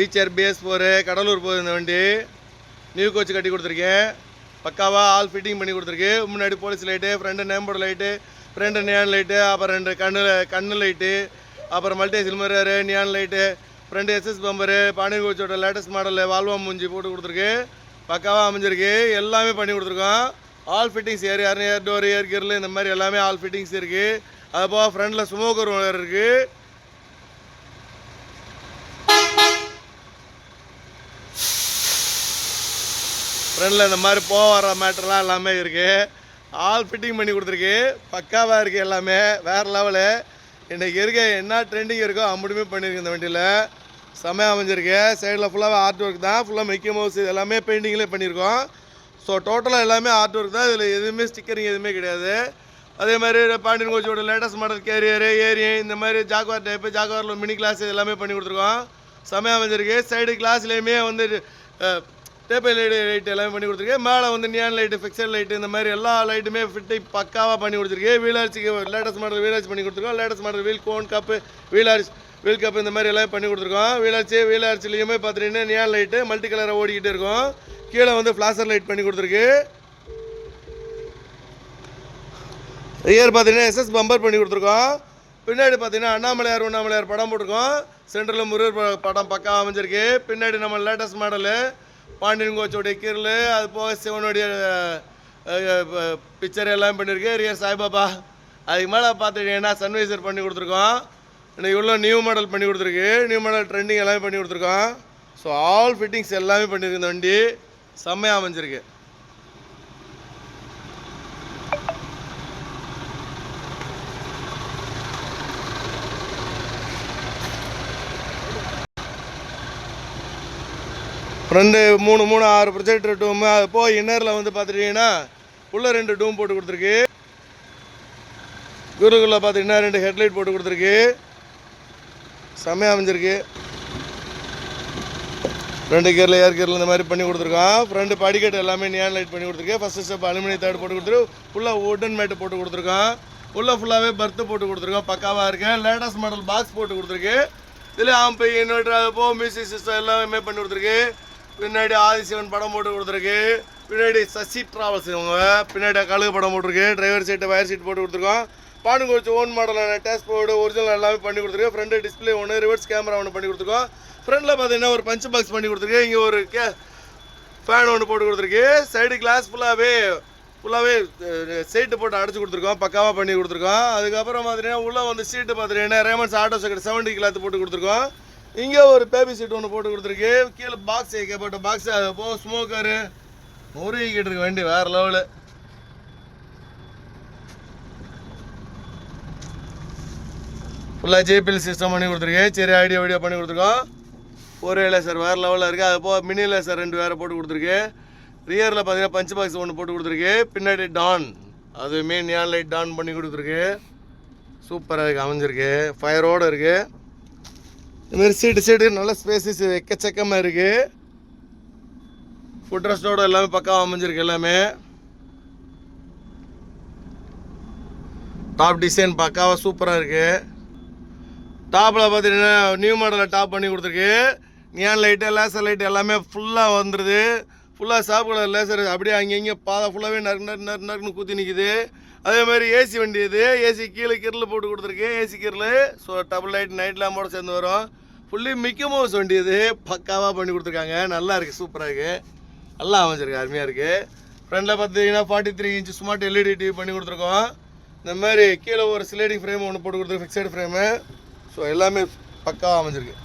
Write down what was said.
Eicher BS4 Cuddalore போகுது இந்த வண்டி. நியூ கோச் கட்டி கொடுத்துருக்கேன். பக்காவாக ஆல் ஃபிட்டிங் பண்ணி கொடுத்துருக்கு. முன்னாடி police light, front name board light, front neon light, அப்புறம் 2 கண்ணு லைட்டு, அப்புறம் மல்டி சில்மர் neon light, front SS bumper, Pandian கோச்சோட லேட்டஸ்ட் மாடல் வால்வா மூஞ்சி போட்டு கொடுத்துருக்கு. பக்காவாக அமைஞ்சிருக்கு. எல்லாமே பண்ணி கொடுத்துருக்கோம். All fittings air door air கியரில் இந்த மாதிரி எல்லாமே ஆல் ஃபிட்டிங்ஸ் இருக்குது. அது போக ஃப்ரண்டில் ஸ்மோக்கர் இருக்குது. ஃப்ரண்டில் இந்த மாதிரி போகிற மேட்டர்லாம் எல்லாமே இருக்குது. ஆல் ஃபிட்டிங் பண்ணி கொடுத்துருக்கு. பக்காவாக இருக்குது. எல்லாமே வேறு லெவலு. இன்றைக்கி இருக்க என்ன ட்ரெண்டிங் இருக்கோ அம்புட்டுமே பண்ணியிருக்கு இந்த வண்டியில். செம்மையாக அமைஞ்சிருக்கு. சைடில் ஃபுல்லாகவே ஆர்ட் ஒர்க் தான். ஃபுல்லாக மிக்கி மவுஸ் எல்லாமே பெயிண்டிங்லேயே பண்ணியிருக்கோம். ஸோ டோட்டலாக எல்லாமே ஆர்ட் ஒர்க் தான். இதில் எதுவுமே ஸ்டிக்கரிங் எதுவுமே கிடையாது. அதே மாதிரி பாண்டியன் கோச்சோட லேட்டஸ்ட் மாடல் கேரியரு ஏரியன் இந்த மாதிரி ஜாக்வார் டைப்பு, ஜாக்வாரில் மினி கிளாஸ் எல்லாமே பண்ணி கொடுத்துருக்கோம். செம்மையாக அமைஞ்சிருக்கு. சைடு கிளாஸ்லேயுமே வந்து டேப் லைட் எல்லாமே பண்ணி கொடுத்துருக்கு. மேலே வந்து நியான் லைட்டு, ஃபிக்ஸட் லைட்டு இந்த மாதிரி எல்லா லைட்டுமே ஃபிட்டிங் பக்காவாக பண்ணி கொடுத்துருக்கு. வீலார்ச்சிக்கு லேட்டஸ்ட் மாடல் வீலார்ச்சி பண்ணி கொடுத்துருக்கோம். Latest model wheel cone cup, wheel cup இந்த மாதிரி எல்லாம் பண்ணி கொடுத்துருக்கோம். வீலார்ச்சிலையுமே பார்த்துட்டிங்கன்னா நியான் லைட்டு மல்டி கலராக ஓடிக்கிட்டு இருக்கும். கீழே வந்து ஃப்ளாஷர் லைட் பண்ணி கொடுத்துருக்கு. ரியர் பார்த்தீங்கன்னா SS பம்பர் பண்ணி கொடுத்துருக்கோம். பின்னாடி பார்த்தீங்கன்னா அண்ணாமலையார் படம் போட்டிருக்கோம். சென்டரில் முருகர் படம் பக்காவாக அமைஞ்சிருக்கு. பின்னாடி நம்ம லேட்டஸ்ட் மாடலு பாண்டியன் கோச்சோடைய கீரல், அது போக சிவனுடைய பிக்சர் எல்லாம் பண்ணியிருக்கு. ரியர் சாய்பாபா. அதுக்கு மேலே பார்த்துட்டிங்கன்னா சன்வைசர் பண்ணி கொடுத்துருக்கோம். இன்றைக்கி உள்ள நியூ மாடல் பண்ணி கொடுத்துருக்கு. நியூ மாடல் ட்ரெண்டிங் எல்லாமே பண்ணி கொடுத்துருக்கோம். ஸோ ஆல் ஃபிட்டிங்ஸ் எல்லாமே பண்ணியிருக்கு. இந்த வண்டி செம்மையாக அமைஞ்சிருக்கு. ஃப்ரெண்டு 3 ப்ரொஜெக்டர் டூமு. அது போக இன்னரில் வந்து பார்த்துட்டிங்கன்னா உள்ள 2 டூம் போட்டு கொடுத்துருக்கு. குருக்குள்ளே பார்த்திங்கன்னா 2 ஹெட்லைட் போட்டு கொடுத்துருக்கு. செம்மையாக அமைஞ்சிருக்கு. 2 கியரில் ஏர் கியரில் இந்த மாதிரி பண்ணி கொடுத்துருக்கோம். ஃப்ரெண்டு படிக்கட்டு எல்லாமே நியான் லைட் பண்ணி கொடுத்துருக்கு. ஃபஸ்ட்டு ஸ்டெப் அலுமினியம் தேர்ட் போட்டு கொடுத்துருக்கு. ஃபுல்லாக வுட்டன் மேட்டு போட்டு கொடுத்துருக்கோம். ஃபுல்லாகவே பர்த்து போட்டு கொடுத்துருக்கோம். பக்காவாக இருக்கு. லேட்டஸ்ட் மாடல் பாக்ஸ் போட்டு கொடுத்துருக்கு. இதில் ஆம்பை இன்வெர்டர் அது போக மியூசிக் சிஸ்டம் எல்லாமே பண்ணி கொடுத்துருக்கு. பின்னாடி ஆதிசிவன் படம் போட்டு கொடுத்துருக்கு. பின்னாடி சசி ட்ராவல்ஸ் இவங்க பின்னாடி கழுகு படம் போட்டிருக்கு. டிரைவர் சீட்டு வயர் சீட் போட்டு கொடுத்துருக்கோம். பாண்டியன் கோச் ஓன் மாடலான டேஷ்போர்டு ஒரிஜினல் எல்லாமே பண்ணி கொடுத்துருக்கு. ஃப்ரண்ட் டிஸ்பிளே ஒன்று, ரிவர்ஸ் கேமரா ஒன்று பண்ணி கொடுத்துருக்கோம். ஃப்ரண்டில் பார்த்தீங்கன்னா ஒரு பஞ்ச் பாக்ஸ் பண்ணி கொடுத்துருக்கு. இங்கே ஒரு ஃபேன் ஒன்று போட்டு கொடுத்துருக்கு. சைடு கிளாஸ் ஃபுல்லாகவே சீட்டு போட்டு அடைச்சி கொடுத்துருக்கோம். பக்காவாக பண்ணி கொடுத்துருக்கோம். அதுக்கப்புறம் பார்த்தீங்கன்னா உள்ளே வந்து சீட்டு பார்த்துட்டீங்கன்னா ரேமன்ஸ் ஆட்டோ செக்கெட் 70 கிளாத்து போட்டு கொடுத்துருக்கோம். இங்கே ஒரு பேபி சீட் ஒன்று போட்டு கொடுத்துருக்கு. கீழே பாக்ஸ் ஏகப்பட்ட பாக்ஸ். அது போக ஸ்மோக்கரு முருகிக்கிட்டு இருக்கு வண்டி வேறு லெவலு. ஃபுல்லாக JPL சிஸ்டம் பண்ணி கொடுத்துருக்கு. சரி வீடியோ பண்ணி கொடுத்துருக்கோம். ஒரே லேசர் வேறு லெவலில் இருக்குது. அது போக மினி லேசர் 2 வேறு போட்டு கொடுத்துருக்கு. ரியரில் பார்த்தீங்கன்னா பஞ்ச் பாக்ஸ் ஒன்று போட்டு கொடுத்துருக்கு. பின்னாடி டான் அதுவுமே நியான் லைட் டான் பண்ணி கொடுத்துருக்கு. சூப்பராக இருக்குது. அமைஞ்சிருக்கு. ஃபயரோடு இருக்குது. இதுமாரி சீட்டு நல்ல ஸ்பேசஸ் எக்கச்சக்கமாக இருக்குது. ஃபுட் ரெஸ்ட்டோடு எல்லாமே பக்காவாக அமைஞ்சிருக்கு. எல்லாமே டாப் டிசைன் பக்காவாக சூப்பராக இருக்குது. டாப்பில் பார்த்தீங்கன்னா நியூ மாடலில் டாப் பண்ணி கொடுத்துருக்கு. நியான் லைட்டு லேசர் லைட்டு எல்லாமே ஃபுல்லாக வந்துடுது. ஃபுல்லாக சாப் கலர் லேசர் அப்படியே அங்கே பாதை ஃபுல்லாகவே நறுக்குன்னு குத்தி நிற்கிது. அதே மாதிரி ஏசி வண்டி இது. ஏசி கீழே கிரில் போட்டு கொடுத்துருக்கு. AC grill. So double light night லேம்போட சேர்ந்து வரும். ஃபுல்லி மிக்கி மவுஸ் வண்டி இது. பக்காவாக பண்ணி கொடுத்துருக்காங்க. நல்லா இருக்குது. சூப்பராக இருக்குது. நல்லா அமைஞ்சிருக்கு. அருமையாக இருக்குது. ஃப்ரண்டில் பார்த்தீங்கன்னா 43 இன்ச் ஸ்மார்ட் LED டிவி பண்ணி கொடுத்துருக்கோம். இந்த மாதிரி கீழே ஒரு ஸ்லைடிங் ஃப்ரேம் ஒன்று போட்டு கொடுத்துருக்கு. Fixed frame. ஸோ எல்லாமே பக்காவாக அமைஞ்சிருக்கு.